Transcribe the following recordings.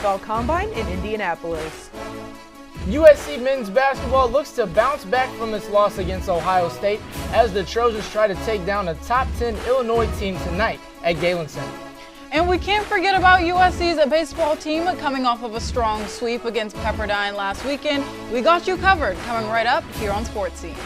NFL Combine in Indianapolis. USC men's basketball looks to bounce back from its loss against Ohio State as the Trojans try to take down a top 10 Illinois team tonight at Galen Center. And we can't forget about USC's baseball team coming off of a strong sweep against Pepperdine last weekend. We got you covered coming right up here on Sports Scene.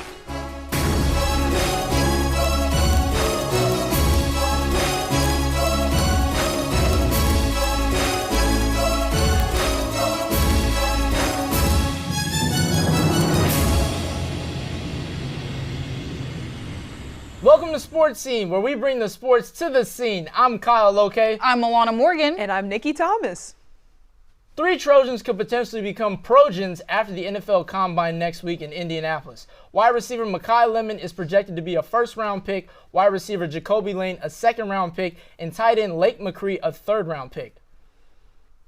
Welcome to Sports Scene, where we bring the sports to the scene. I'm Kyle Loke. I'm Alana Morgan. And I'm Nikki Thomas. 3 Trojans could potentially become Trojans after the NFL Combine next week in Indianapolis. Wide receiver Makai Lemon is projected to be a first-round pick, wide receiver Jacoby Lane a second-round pick, and tight end Lake McCree a third-round pick.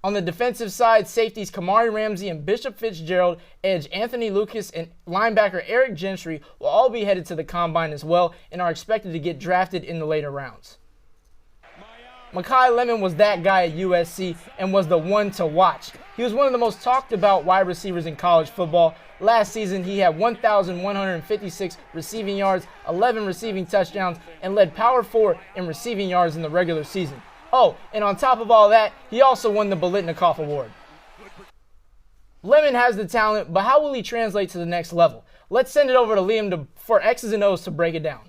On the defensive side, safeties Kamari Ramsey and Bishop Fitzgerald, edge Anthony Lucas, and linebacker Eric Gentry will all be headed to the Combine as well and are expected to get drafted in the later rounds. Makai Lemon was that guy at USC and was the one to watch. He was one of the most talked about wide receivers in college football. Last season, he had 1,156 receiving yards, 11 receiving touchdowns, and led Power 4 in receiving yards in the regular season. Oh, and on top of all that, he also won the Biletnikoff Award. Lemon has the talent, but how will he translate to the next level? Let's send it over to Liam for X's and O's to break it down.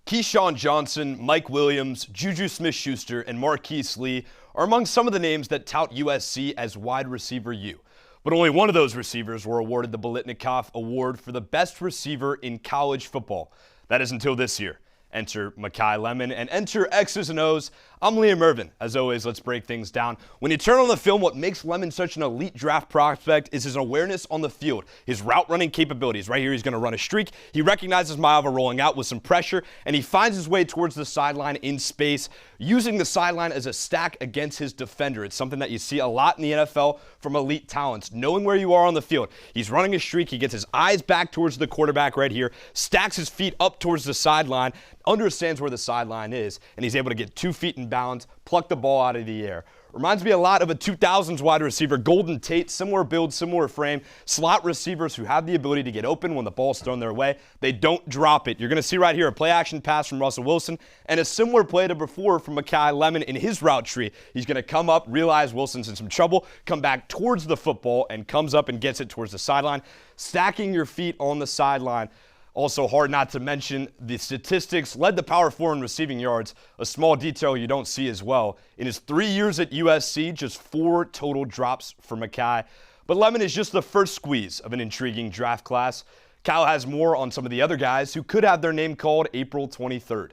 Keyshawn Johnson, Mike Williams, Juju Smith-Schuster, and Marquise Lee are among some of the names that tout USC as wide receiver U. But only one of those receivers were awarded the Biletnikoff Award for the best receiver in college football. That is until this year. Enter Makai Lemon and enter X's and O's. I'm Liam Irvin. As always, let's break things down. When you turn on the film, what makes Lemon such an elite draft prospect is his awareness on the field, his route running capabilities. Right here, he's going to run a streak. He recognizes Mailto rolling out with some pressure, and he finds his way towards the sideline in space, using the sideline as a stack against his defender. It's something that you see a lot in the NFL from elite talents, knowing where you are on the field. He's running a streak. He gets his eyes back towards the quarterback right here, stacks his feet up towards the sideline, understands where the sideline is, and he's able to get 2 feet in bounds, pluck the ball out of the air. Reminds me a lot of a 2000s wide receiver, Golden Tate, similar build, similar frame, slot receivers who have the ability to get open when the ball's thrown their way. They don't drop it. You're going to see right here a play-action pass from Russell Wilson and a similar play to before from Makai Lemon in his route tree. He's going to come up, realize Wilson's in some trouble, come back towards the football, and comes up and gets it towards the sideline. Stacking your feet on the sideline. Also hard not to mention the statistics, led the Power 4 in receiving yards, a small detail you don't see as well. In his 3 years at USC, just 4 total drops for Makai. But Lemon is just the first squeeze of an intriguing draft class. Kyle has more on some of the other guys who could have their name called April 23rd.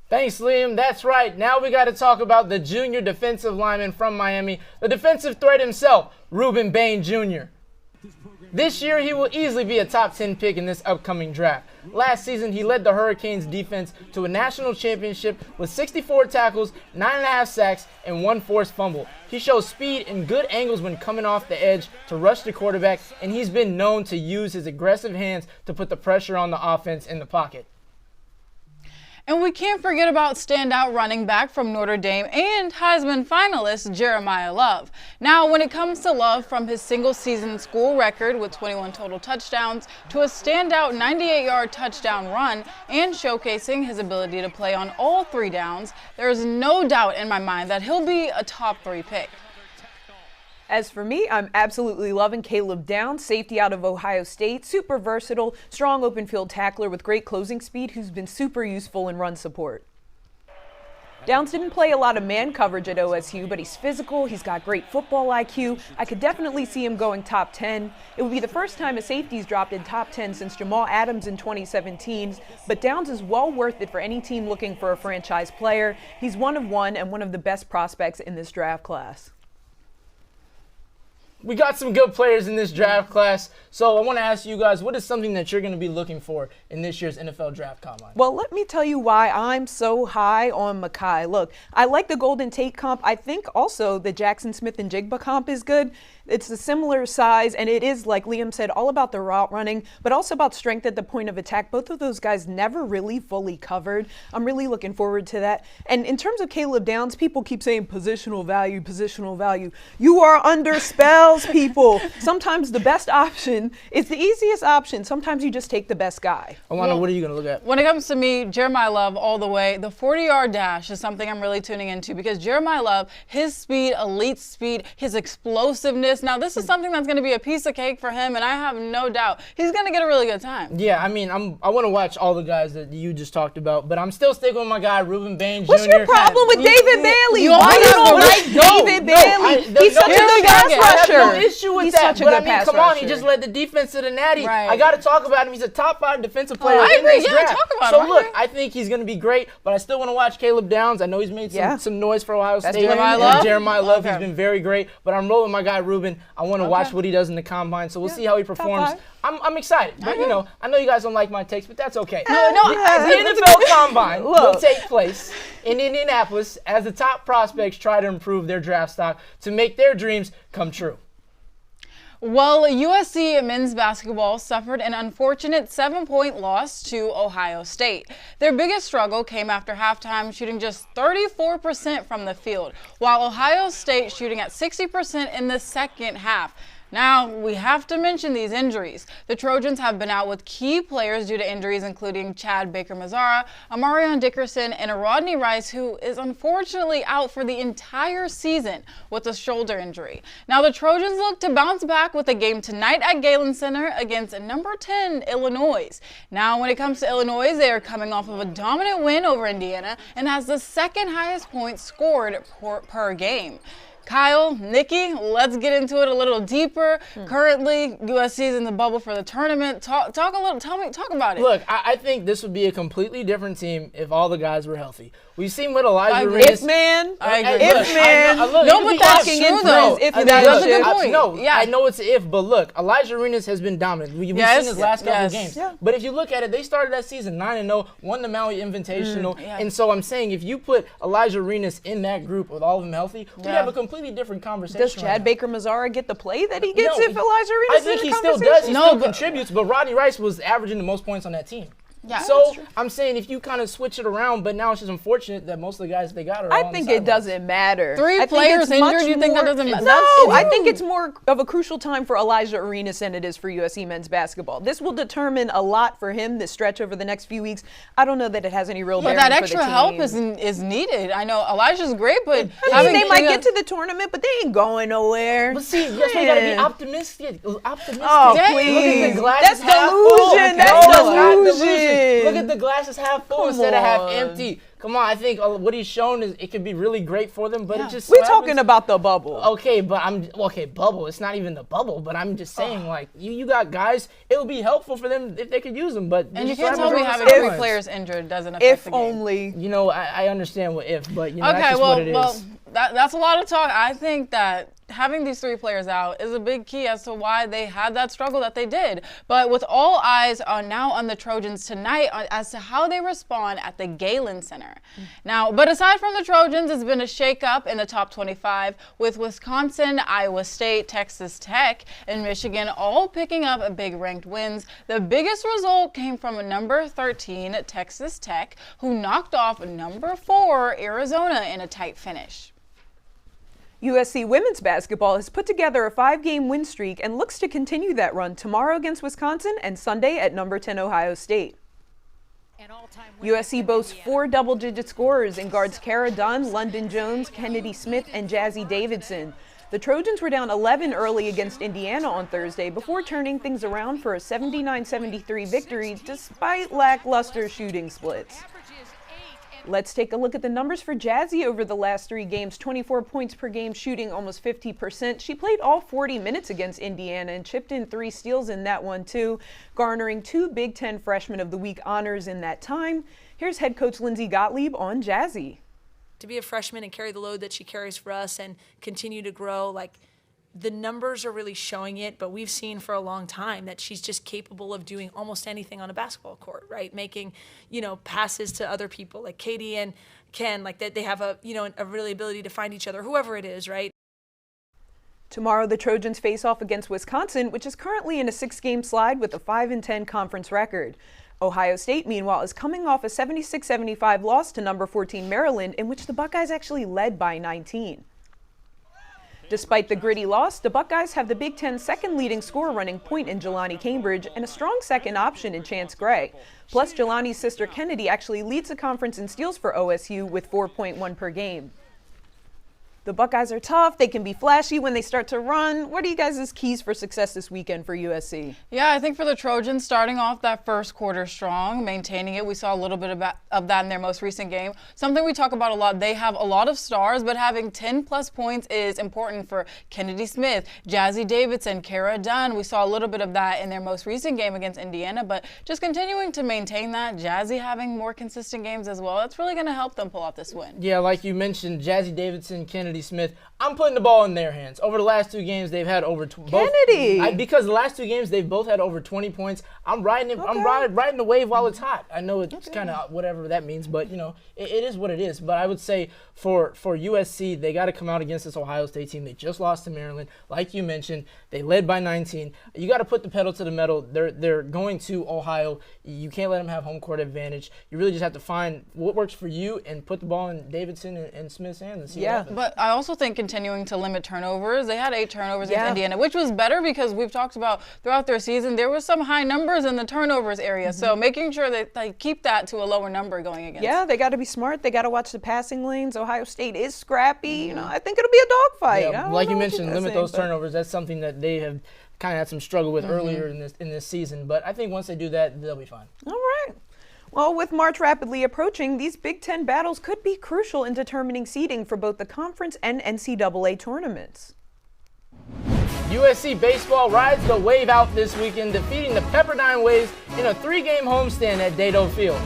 Thanks, Liam. That's right. Now we got to talk about the junior defensive lineman from Miami, the defensive threat himself, Ruben Bain Jr. This year, he will easily be a top 10 pick in this upcoming draft. Last season, he led the Hurricanes defense to a national championship with 64 tackles, 9.5 sacks, and 1 forced fumble. He shows speed and good angles when coming off the edge to rush the quarterback, and he's been known to use his aggressive hands to put the pressure on the offense in the pocket. And we can't forget about standout running back from Notre Dame and Heisman finalist Jeremiah Love. Now, when it comes to Love, from his single-season school record with 21 total touchdowns to a standout 98-yard touchdown run and showcasing his ability to play on all 3 downs, there is no doubt in my mind that he'll be a top 3 pick. As for me, I'm absolutely loving Caleb Downs, safety out of Ohio State, super versatile, strong open field tackler with great closing speed who's been super useful in run support. Downs didn't play a lot of man coverage at OSU, but he's physical, he's got great football IQ. I could definitely see him going top 10. It would be the first time a safety's dropped in top 10 since Jamal Adams in 2017, but Downs is well worth it for any team looking for a franchise player. He's one of one and one of the best prospects in this draft class. We got some good players in this draft class, so I want to ask you guys, what is something that you're going to be looking for in this year's NFL Draft Combine? Well, let me tell you why I'm so high on Makai. Look, I like the Golden Tate comp. I think also the Jackson Smith and Jigba comp is good. It's a similar size, and it is, like Liam said, all about the route running, but also about strength at the point of attack. Both of those guys never really fully covered. I'm really looking forward to that. And in terms of Caleb Downs, people keep saying positional value, positional value. You are under spells, people. Sometimes the best option is the easiest option. Sometimes you just take the best guy. Alana, what are you going to look at? When it comes to me, Jeremiah Love all the way. The 40-yard dash is something I'm really tuning into because Jeremiah Love, his speed, elite speed, his explosiveness. Now, this is something that's going to be a piece of cake for him, and I have no doubt he's going to get a really good time. Yeah, I mean, I want to watch all the guys that you just talked about, but I'm still sticking with my guy, Ruben Bain Jr. What's your problem with David Bailey? you Why always you don't have like to- David Bailey? He's such a good pass I have rusher. no issue with He's that, such a but good I mean, pass come on, he rusher. just led the defense to the Natty. Right. I got to talk about him. He's a top 5 defensive player I in agree. this Yeah, draft. talk about so him. look, I think he's going to be great, but I still want to watch Caleb Downs. I know he's made some noise for Ohio State. Jeremiah And Love? Jeremiah Love, Okay. he's been very great, but I'm rolling my guy Ruben. I want to watch what he does in the combine, so we'll see how he performs. five. I'm excited, but you know, I know you guys don't like my takes, but that's okay. No, The NFL Combine will Look. take place in Indianapolis as the top prospects try to improve their draft stock to make their dreams come true. Well, USC men's basketball suffered an unfortunate 7-point loss to Ohio State. Their biggest struggle came after halftime, shooting just 34% from the field, while Ohio State shooting at 60% in the second half. Now, we have to mention these injuries. The Trojans have been out with key players due to injuries, including Chad Baker-Mazara, Amarion Dickerson, and Rodney Rice, who is unfortunately out for the entire season with a shoulder injury. Now, the Trojans look to bounce back with a game tonight at Galen Center against number 10, Illinois. Now, when it comes to Illinois, they are coming off of a dominant win over Indiana and has the second highest points scored per game. Kyle, Nikki, let's get into it a little deeper. Currently, USC is in the bubble for the tournament. Talk about it. Look, I think this would be a completely different team if all the guys were healthy. We've seen what Elijah I agree. Arenas. If man, I agree. if man. No, but that's true, though. If I mean, that that's a shit. good point. No, Yeah. I know it's an if, but look, Elijah Arenas has been dominant. We've Yes, seen his last couple yes. games. Yeah. But if you look at it, they started that season 9-0, won the Maui Invitational, Yeah. and so I'm saying if you put Elijah Arenas in that group with all of them healthy, we'd Yeah. have a completely different conversation. Does right Chad now. Baker-Mazara get the play that he gets No, if Elijah Arenas I is think in he the still does. He conversation? No, still but- contributes, but Rodney Rice was averaging the most points on that team. Yeah. So I'm saying if you kind of switch it around, but now it's just unfortunate that most of the guys they got are all I on think the it sidelines. doesn't matter. Three I think players it's injured, much you think that more- doesn't matter? No, That's- I think it's more of a crucial time for Elijah Arenas than it is for USC men's basketball. This will determine a lot for him, this stretch over the next few weeks. I don't know that it has any real But bearing that for extra the team. help is needed. I know Elijah's great, but I mean, they might Kinga- get to the tournament, but they ain't going nowhere. But see, that's why you gotta be Man. optimistic. Optimistic. Oh, Dang. please. Look at the glass That's half full. delusion. That's No, it's not delusion. Look at the glasses half full Come instead of half on. empty. Come on, I think what he's shown is it could be really great for them, but Yeah. it just We're so talking happens- about the bubble. Okay, but bubble. It's not even the bubble, but I'm just saying, like, you got guys. It would be helpful for them if they could use them, but And you just can't so tell me happens having they're on the three sidelines. players injured doesn't affect If the game. only. You know, I understand what if, but you know, that's Okay, just well, what it is. that's a lot of talk. I think that having these three players out is a big key as to why they had that struggle that they did. But with all eyes are now on the Trojans tonight as to how they respond at the Galen Center. Now, but aside from the Trojans, it's been a shakeup in the top 25 with Wisconsin, Iowa State, Texas Tech, and Michigan all picking up big ranked wins. The biggest result came from number 13, Texas Tech, who knocked off number 4, Arizona, in a tight finish. USC women's basketball has put together a 5-game win streak and looks to continue that run tomorrow against Wisconsin and Sunday at number 10 Ohio State. USC boasts 4 double-digit scorers in guards Kara Dunn, London Jones, Kennedy Smith, and Jazzy Davidson. The Trojans were down 11 early against Indiana on Thursday before turning things around for a 79-73 victory despite lackluster shooting splits. Let's take a look at the numbers for Jazzy over the last 3 games. 24 points per game, shooting almost 50%. She played all 40 minutes against Indiana and chipped in 3 steals in that one too, garnering 2 Big Ten Freshman of the Week honors in that time. Here's head coach Lindsey Gottlieb on Jazzy. To be a freshman and carry the load that she carries for us and continue to grow, like, the numbers are really showing it, but we've seen for a long time that she's just capable of doing almost anything on a basketball court, right? Making, passes to other people like Katie and Ken, like that they have a really ability to find each other, whoever it is, right? Tomorrow, the Trojans face off against Wisconsin, which is currently in a 6-game slide with a 5-10 conference record. Ohio State, meanwhile, is coming off a 76-75 loss to number 14 Maryland, in which the Buckeyes actually led by 19. Despite the gritty loss, the Buckeyes have the Big Ten's second leading scorer running point in Jelani Cambridge and a strong second option in Chance Gray. Plus, Jelani's sister Kennedy actually leads the conference in steals for OSU with 4.1 per game. The Buckeyes are tough. They can be flashy when they start to run. What are you guys' keys for success this weekend for USC? Yeah, I think for the Trojans, starting off that first quarter strong, maintaining it. We saw a little bit of that in their most recent game. Something we talk about a lot. They have a lot of stars, but having 10-plus points is important for Kennedy Smith, Jazzy Davidson, Kara Dunn. We saw a little bit of that in their most recent game against Indiana, but just continuing to maintain that. Jazzy having more consistent games as well. That's really going to help them pull off this win. Yeah, like you mentioned, Jazzy Davidson, Kennedy Smith. I'm putting the ball in their hands. Over the last 2 games, they've had over Kennedy. Because the last 2 games, they've both had over 20 points. I'm riding it. Okay. I'm riding the wave while it's hot. I know it's kind of whatever that means, but it is what it is. But I would say for USC, they got to come out against this Ohio State team. They just lost to Maryland, like you mentioned. They led by 19. You got to put the pedal to the metal. They're going to Ohio. You can't let them have home court advantage. You really just have to find what works for you and put the ball in Davidson and Smith's hands and see what happens. But I also think continuing to limit turnovers. They had 8 turnovers against Indiana, which was better because we've talked about throughout their season, there were some high numbers in the turnovers area. So making sure that they keep that to a lower number going against. Yeah, they got to be smart. They got to watch the passing lanes. Ohio State is scrappy. I think it'll be a dogfight. Yeah, like you mentioned, limit those turnovers. That's something that they have kind of had some struggle with earlier in this season. But I think once they do that, they'll be fine. All right. Well, with March rapidly approaching, these Big Ten battles could be crucial in determining seeding for both the conference and NCAA tournaments. USC baseball rides the wave out this weekend, defeating the Pepperdine Waves in a 3-game homestand at Dado Field.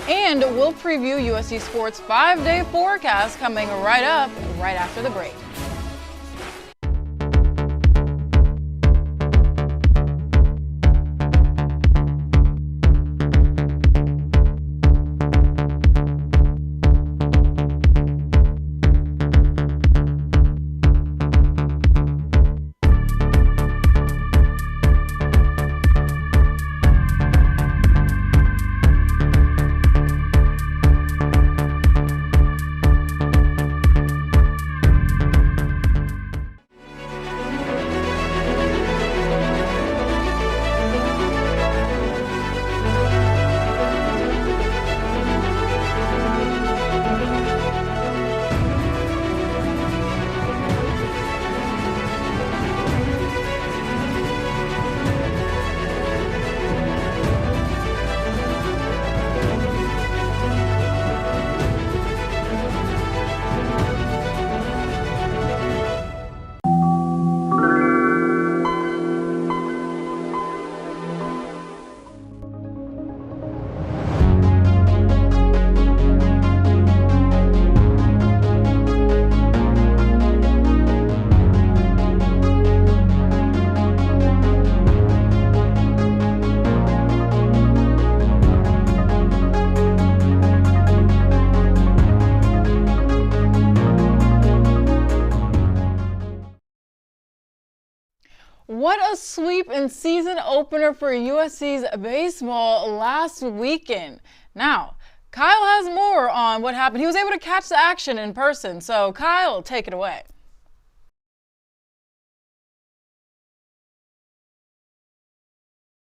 And we'll preview USC Sports' 5-day forecast coming right up right after the break. What a sweep and season opener for USC's baseball last weekend. Now, Kyle has more on what happened. He was able to catch the action in person. So, Kyle, take it away.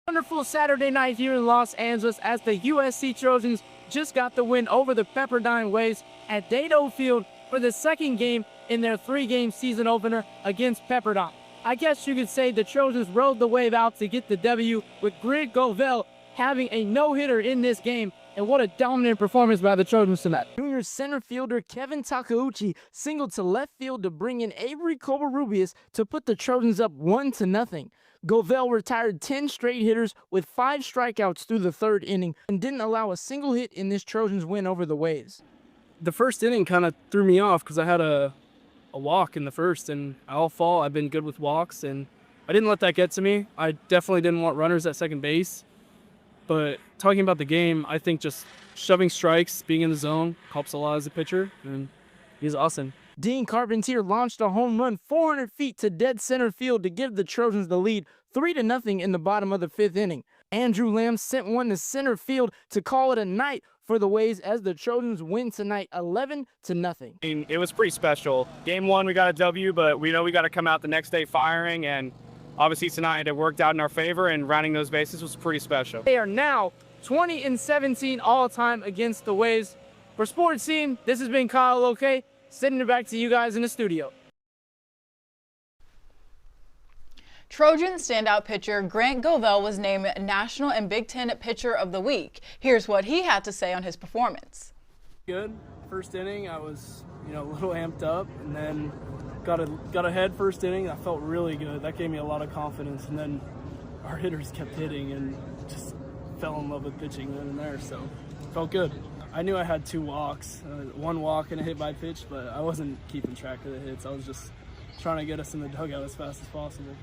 Wonderful Saturday night here in Los Angeles as the USC Trojans just got the win over the Pepperdine Waves at Dado Field for the second game in their 3-game season opener against Pepperdine. I guess you could say the Trojans rode the wave out to get the W, with Greg Govell having a no-hitter in this game. And what a dominant performance by the Trojans tonight. Junior center fielder Kevin Takeuchi singled to left field to bring in Avery Covarrubias to put the Trojans up 1-0. Govell retired 10 straight hitters with 5 strikeouts through the 3rd inning and didn't allow a single hit in this Trojans win over the Waves. The first inning kind of threw me off because I had a a walk in the first, and all fall I've been good with walks, and I didn't let that get to me. I definitely didn't want runners at second base. But talking about the game, I think just shoving strikes, being in the zone helps a lot as a pitcher, and he's awesome. Dean Carpentier launched a home run 400 feet to dead center field to give the Trojans the lead 3-0 in the bottom of the 5th inning. Andrew Lamb sent one to center field to call it a night for the Waves as the Trojans win tonight 11-0. It was pretty special. Game 1, we got a W, but we know we got to come out the next day firing, and obviously tonight it worked out in our favor, and rounding those bases was pretty special. They are now 20-17 all-time against the Waves. For Sports Team, this has been Kyle Loke, sending it back to you guys in the studio. Trojan standout pitcher Grant Govell was named National and Big Ten Pitcher of the Week. Here's what he had to say on his performance. Good. First inning, I was, a little amped up, and then got ahead first inning. I felt really good. That gave me a lot of confidence, and then our hitters kept hitting and just fell in love with pitching then and there, so felt good. I knew I had 2 walks, 1 walk and a hit by pitch, but I wasn't keeping track of the hits. I was just trying to get us in the dugout as fast as possible.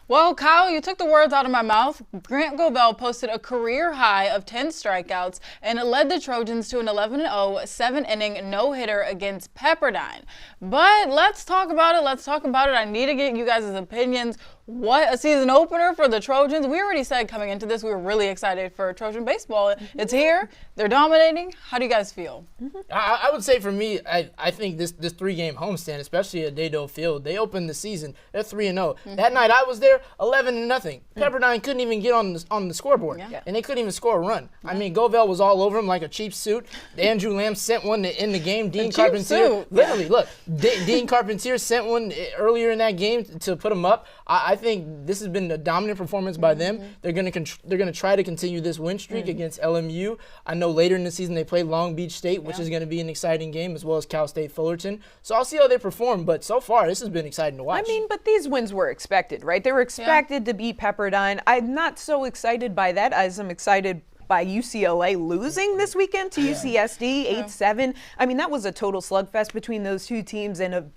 Well, Kyle, you took the words out of my mouth. Grant Govell posted a career high of 10 strikeouts and led the Trojans to an 11-0 7-inning no-hitter against Pepperdine. But let's talk about it. I need to get you guys' opinions. What a season opener for the Trojans. We already said coming into this we were really excited for Trojan baseball. It's here. They're dominating. How do you guys feel? I would say for me, I think this 3-game homestand, especially at Dado Field, they opened the season. They're 3-0. That night I was there, 11-0. Pepperdine couldn't even get on the scoreboard, and they couldn't even score a run. I mean, Govell was all over him like a cheap suit. Andrew Lamb sent one to end the game. Dean Carpentier, literally, look, Dean Carpentier sent one earlier in that game to put him up. I think this has been a dominant performance by them. They're gonna try to continue this win streak against LMU. I know later in the season they play Long Beach State, which is going to be an exciting game, as well as Cal State Fullerton. So I'll see how they perform. But so far, this has been exciting to watch. I mean, but these wins were expected, right? They were expected to beat Pepperdine. I'm not so excited by that as I'm excited by UCLA losing this weekend to UCSD 8-7. I mean, that was a total slugfest between those two teams, and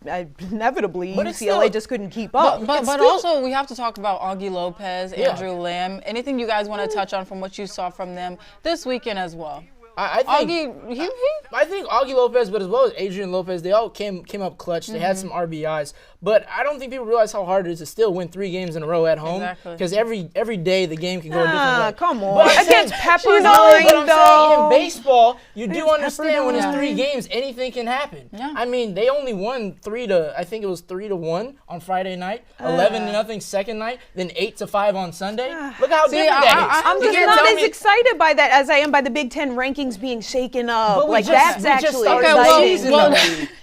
inevitably UCLA just couldn't keep up. But also we have to talk about Augie Lopez, Andrew Lamb. Anything you guys want to touch on from what you saw from them this weekend as well? I think Augie Lopez, but as well as Adrian Lopez, they all came up clutch. They had some RBIs. But I don't think people realize how hard it is to still win 3 games in a row at home. Because every day the game can go a different way. Come on. Against Pepperdine, but I'm saying in baseball, you do understand when it's 3 games, anything can happen. I mean, they only won 3-1 on Friday night, 11-0 second night, then 8-5 on Sunday. Look how different that is. I'm just not as excited by that as I am by the Big Ten rankings being shaken up. Like that's actually exciting. How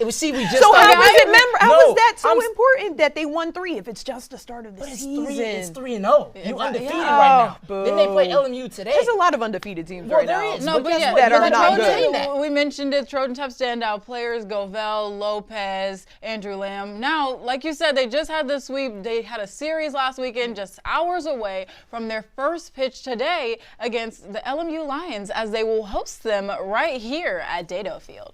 was that so important that they won 3 if it's just the start of the season? It's 3-0. You're undefeated right now. Then they play LMU today. There's a lot of undefeated teams right now. That are not good. We mentioned it. Trojans have standout players: Govell, Lopez, Andrew Lamb. Now, like you said, they just had the sweep. They had a series last weekend, just hours away from their first pitch today against the LMU Lions, as they will host them right here at Dado Field.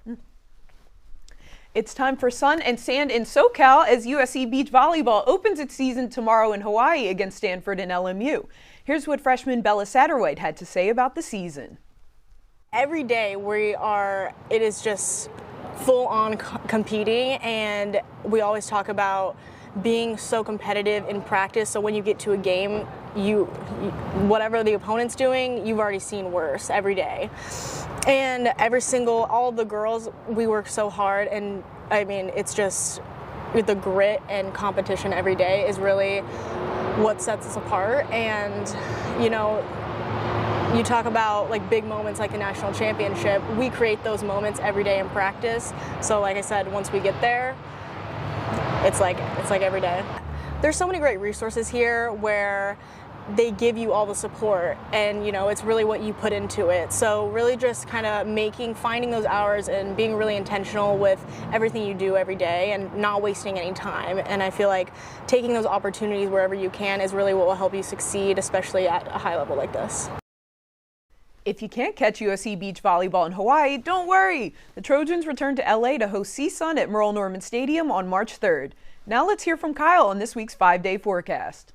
It's time for sun and sand in SoCal as USC Beach Volleyball opens its season tomorrow in Hawaii against Stanford and LMU. Here's what freshman Bella Satterwhite had to say about the season. Every day it is just full on competing, and we always talk about being so competitive in practice. So when you get to a game, whatever the opponent's doing, you've already seen worse every day. And all of the girls, we work so hard, and I mean, it's just the grit and competition every day is really what sets us apart. And, you talk about like big moments like the national championship, we create those moments every day in practice. So like I said, once we get there, it's like every day. There's so many great resources here where they give you all the support, and it's really what you put into it. So really just kind of finding those hours and being really intentional with everything you do every day and not wasting any time. And I feel like taking those opportunities wherever you can is really what will help you succeed, especially at a high level like this. If you can't catch USC beach volleyball in Hawaii, don't worry. The Trojans return to LA to host CSUN at Merle Norman Stadium on March 3rd. Now let's hear from Kyle on this week's 5-day forecast.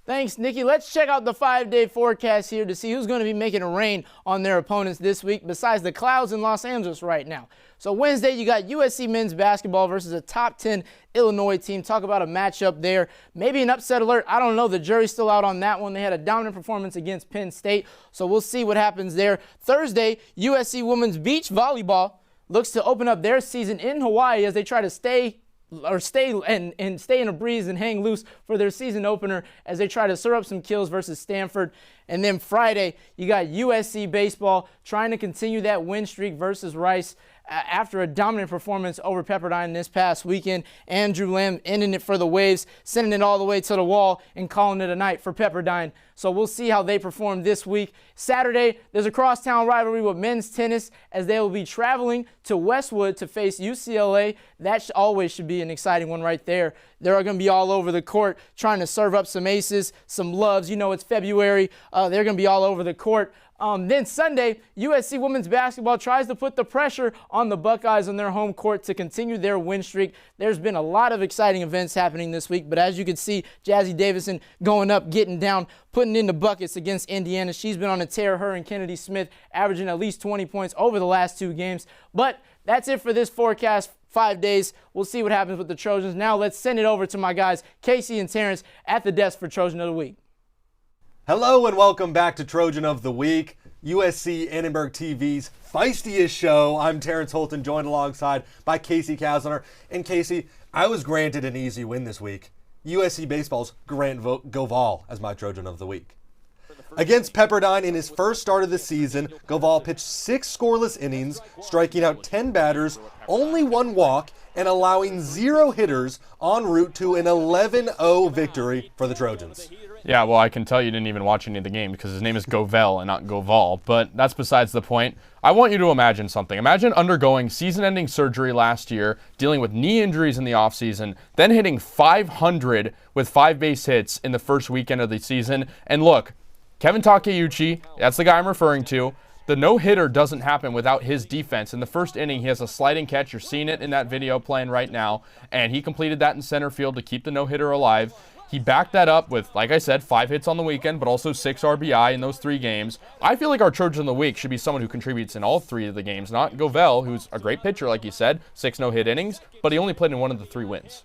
Thanks, Nikki. Let's check out the 5-day forecast here to see who's going to be making it rain on their opponents this week besides the clouds in Los Angeles right now. So Wednesday, you got USC men's basketball versus a top 10 Illinois team. Talk about a matchup there. Maybe an upset alert. I don't know. The jury's still out on that one. They had a dominant performance against Penn State, so we'll see what happens there. Thursday, USC women's beach volleyball looks to open up their season in Hawaii as they try to stay in a breeze and hang loose for their season opener as they try to serve up some kills versus Stanford. And then Friday, you got USC baseball trying to continue that win streak versus Rice after a dominant performance over Pepperdine this past weekend. Andrew Lamb ending it for the Waves, sending it all the way to the wall and calling it a night for Pepperdine. So we'll see how they perform this week. Saturday, there's a crosstown rivalry with men's tennis as they will be traveling to Westwood to face UCLA. That always should be an exciting one right there. They're going to be all over the court trying to serve up some aces, some loves. You know, it's February. They're going to be all over the court. Then Sunday, USC women's basketball tries to put the pressure on the Buckeyes on their home court to continue their win streak. There's been a lot of exciting events happening this week, but as you can see, Jazzy Davison going up, getting down, putting in the buckets against Indiana. She's been on a tear, her and Kennedy Smith, averaging at least 20 points over the last 2 games. But that's it for this forecast. 5 days. We'll see what happens with the Trojans. Now let's send it over to my guys, Casey and Terrence, at the desk for Trojan of the Week. Hello and welcome back to Trojan of the Week, USC Annenberg TV's feistiest show. I'm Terrence Holton, joined alongside by Casey Kasner. And Casey, I was granted an easy win this week. USC Baseball's Grant Goval as my Trojan of the Week. Against Pepperdine in his first start of the season, Goval pitched 6 scoreless innings, striking out 10 batters, only 1 walk, and allowing 0 hitters en route to an 11-0 victory for the Trojans. Yeah, well, I can tell you didn't even watch any of the game because his name is Govel and not Goval, but that's besides the point. I want you to imagine something. Imagine undergoing season-ending surgery last year, dealing with knee injuries in the offseason, then hitting 500 with 5 base hits in the first weekend of the season. And look, Kevin Takeuchi, that's the guy I'm referring to. The no-hitter doesn't happen without his defense. In the first inning, he has a sliding catch. You're seeing it in that video playing right now. And he completed that in center field to keep the no-hitter alive. He backed that up with, like I said, 5 hits on the weekend, but also 6 RBI in those 3 games. I feel like our Trojan of the Week should be someone who contributes in all 3 of the games, not Govel, who's a great pitcher, like you said, 6 no-hit innings, but he only played in 1 of the 3 wins.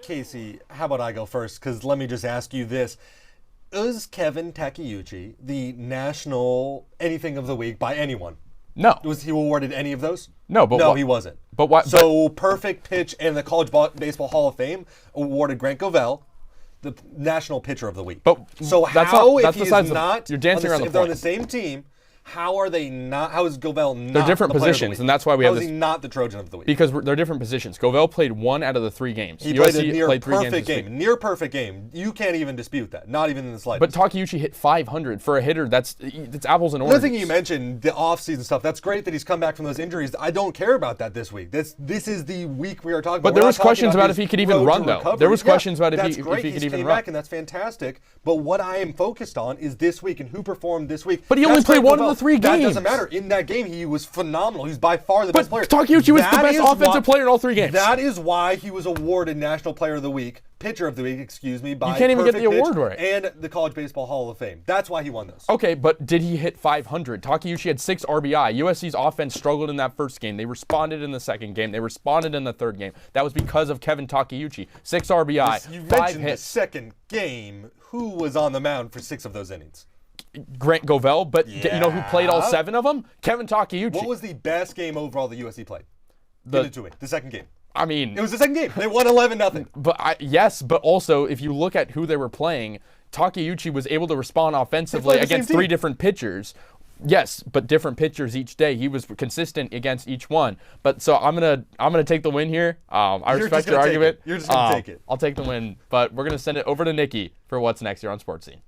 Casey, how about I go first? Because let me just ask you this. Is Kevin Takeuchi the national anything of the week by anyone? No. Was he awarded any of those? No, but no, he wasn't. But what? So perfect pitch and the College Baseball Hall of Fame awarded Grant Govel the national pitcher of the week. But so that's how not, that's if he's not you're dancing around the if they're on point. the same team, how are they not? How is Govel not? They're different the player of the positions, week? and that's why we have How this. is he not the Trojan of the week? Because they're different positions. Govel played 1 out of the 3 games. He USC played a near played 3 games perfect this week. game. Near perfect game. You can't even dispute that. Not even in the slightest. But Takeuchi hit 500 for a hitter. That's apples and oranges. Another thing you mentioned, the off-season stuff. That's great that he's come back from those injuries. I don't care about that this week. This is the week we are talking about. But there was questions about if he could even run, though. There was questions about if he could even run. Back, and that's fantastic. But what I am focused on is this week and who performed this week. But he only played 1 of the 3 games. That doesn't matter. In that game, he was phenomenal. He's by far the best player. Takeuchi was the best offensive player in all 3 games. That is why he was awarded National Player of the Week, Pitcher of the Week, by you can't even get the award right. And the College Baseball Hall of Fame. That's why he won those. Okay, but did he hit 500? Takeuchi had 6 RBI. USC's offense struggled in that first game. They responded in the second game. They responded in the third game. That was because of Kevin Takeuchi. 6 RBI, you 5 mentioned hits. The second game. Who was on the mound for 6 of those innings? Grant Govel, but you know who played all 7 of them? Kevin Takeuchi. What was the best game overall the USC played? Get into it. The second game. I mean, it was the second game. They won 11-0. But yes, but also if you look at who they were playing, Takeuchi was able to respond offensively against 3 different pitchers. Yes, but different pitchers each day. He was consistent against each one. But so I'm gonna take the win here. I respect your argument. You're just gonna take it. I'll take the win, but we're gonna send it over to Nikki for what's next here on Sports Scene.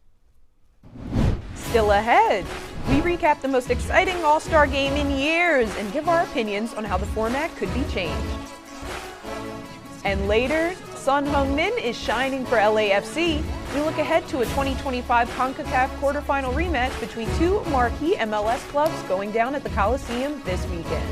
Still ahead, we recap the most exciting All-Star game in years and give our opinions on how the format could be changed. And later, Sun Heung-min is shining for LAFC, We look ahead to a 2025 CONCACAF quarterfinal rematch between two marquee MLS clubs going down at the Coliseum this weekend.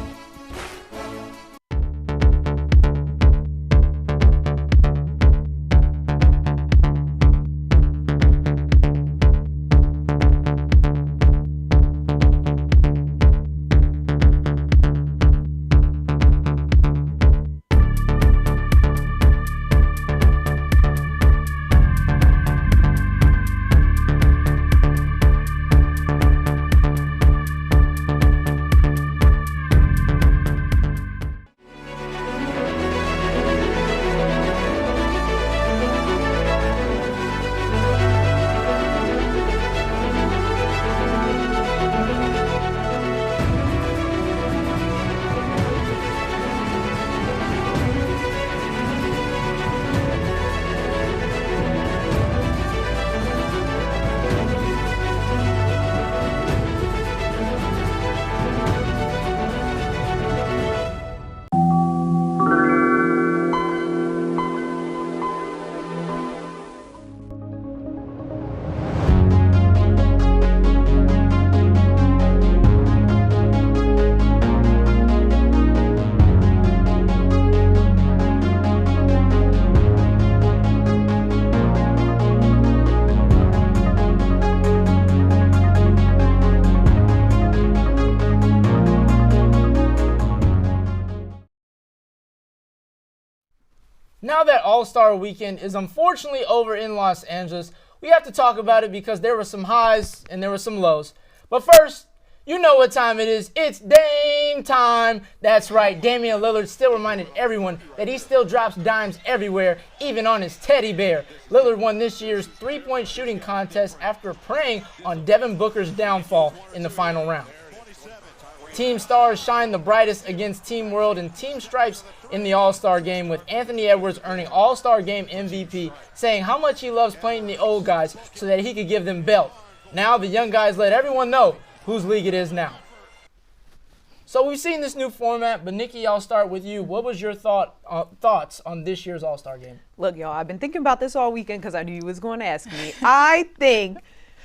Now that All-Star Weekend is unfortunately over in Los Angeles, we have to talk about it because there were some highs and there were some lows. But first, you know what time it is. It's Dame time. That's right, Damian Lillard still reminded everyone that he still drops dimes everywhere, even on his teddy bear. Lillard won this year's three-point shooting contest after preying on Devin Booker's downfall in the final round. Team stars shine the brightest against Team World and Team Stripes in the All-Star Game, with Anthony Edwards earning All-Star Game MVP, saying how much he loves playing the old guys so that he could give them belt. Now the young guys let everyone know whose league it is now. So we've seen this new format, but Nikki, I'll start with you. What was your thoughts on this year's All-Star Game? Look, y'all, I've been thinking about this all weekend because I knew you was going to ask me. I think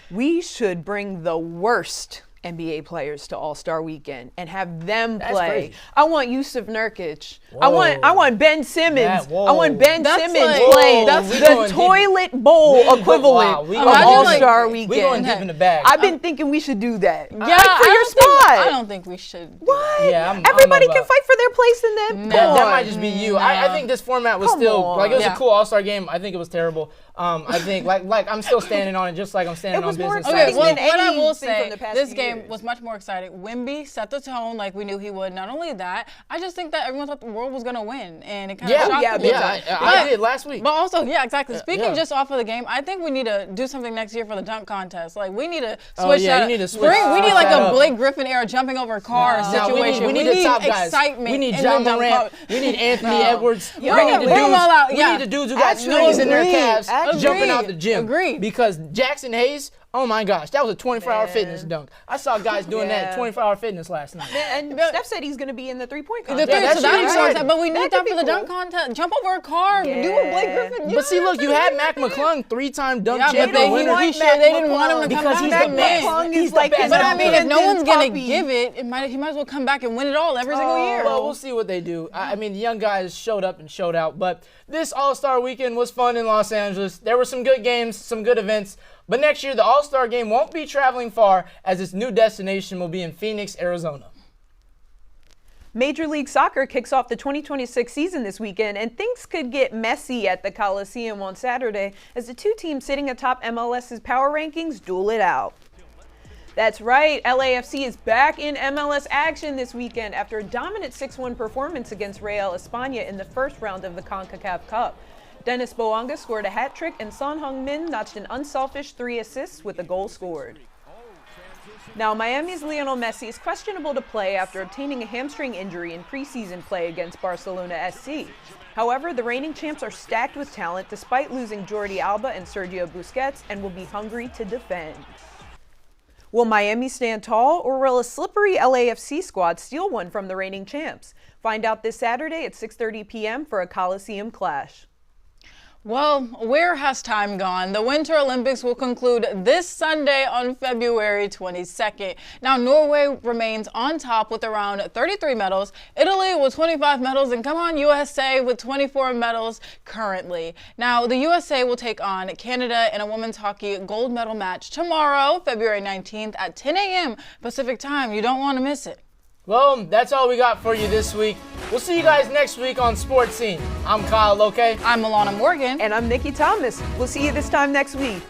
we should bring the worst NBA players to All-Star Weekend and have them play. Crazy. I want Yusuf Nurkic. I want Ben Simmons. I want Ben Simmons like, playing that's the toilet bowl equivalent of All-Star Weekend. We going deep in the bag. I've been thinking we should do that. Yeah, Fight for your spot. I don't think we should. What? Yeah, Everybody can fight for their place in that. That might just be you. I think this format was still like, it was Yeah. a cool All-Star Game. I think it was terrible. I think like I'm still standing on it, just like I'm standing It was on more business. exciting Okay, than what I will anything say, from the past this few game years. was much more exciting. Wemby set the tone like we knew he would. Not only that, I just think that everyone thought the world was going to win, and it kind of shocked me. I did last week. But also, yeah, exactly. Speaking yeah. just off of the game, I think we need to do something next year for the dunk contest. Like, we need to switch yeah, that. you need to switch we need like that a up. Blake Griffin era jumping over cars situation. We need the top guys. Excitement. We need in John the dunk Morant. contest. We need Anthony Edwards. Yeah, we need the bring them all out. dudes. Yeah. We need the dudes who got Actually, strings in their agreed. calves jumping out the Agreed. gym. Agreed. Because Jackson Hayes, oh my gosh, that was a 24-hour fitness dunk. I saw guys doing that at 24-hour fitness last night. And Steph said he's going to be in the three-point The contest. three, that so should be that is exciting. exciting. But we need that could for the be dunk cool. contest. Jump over a car. Do what Blake Griffin. But see, look, you had Mac McClung, three-time dunk Yeah, but champion they, winner. they didn't want him to come Because back he's and the best. win. He's the best. But I mean, if no one's gonna puppy. give it, he might as well come back and win it all every single year. Well, we'll see what they do. I mean, the young guys showed up and showed out. But this All-Star Weekend was fun in Los Angeles. There were some good games, some good events. But next year, the All-Star Game won't be traveling far, as its new destination will be in Phoenix, Arizona. Major League Soccer kicks off the 2026 season this weekend, and things could get messy at the Coliseum on Saturday as the two teams sitting atop MLS's power rankings duel it out. That's right, LAFC is back in MLS action this weekend after a dominant 6-1 performance against Real España in the first round of the CONCACAF Cup. Dennis Boanga scored a hat trick, and Son Heung-min notched an unselfish 3 assists with a goal scored. Now, Miami's Lionel Messi is questionable to play after obtaining a hamstring injury in preseason play against Barcelona SC. However, the reigning champs are stacked with talent despite losing Jordi Alba and Sergio Busquets, and will be hungry to defend. Will Miami stand tall, or will a slippery LAFC squad steal one from the reigning champs? Find out this Saturday at 6:30 p.m. for a Coliseum clash. Well, where has time gone? The Winter Olympics will conclude this Sunday on February 22nd. Now, Norway remains on top with around 33 medals, Italy with 25 medals, and come on, USA with 24 medals currently. Now, the USA will take on Canada in a women's hockey gold medal match tomorrow, February 19th at 10 a.m. Pacific time. You don't want to miss it. Well, that's all we got for you this week. We'll see you guys next week on Sports Scene. I'm Kyle Loke. I'm Alana Morgan. And I'm Nikki Thomas. We'll see you this time next week.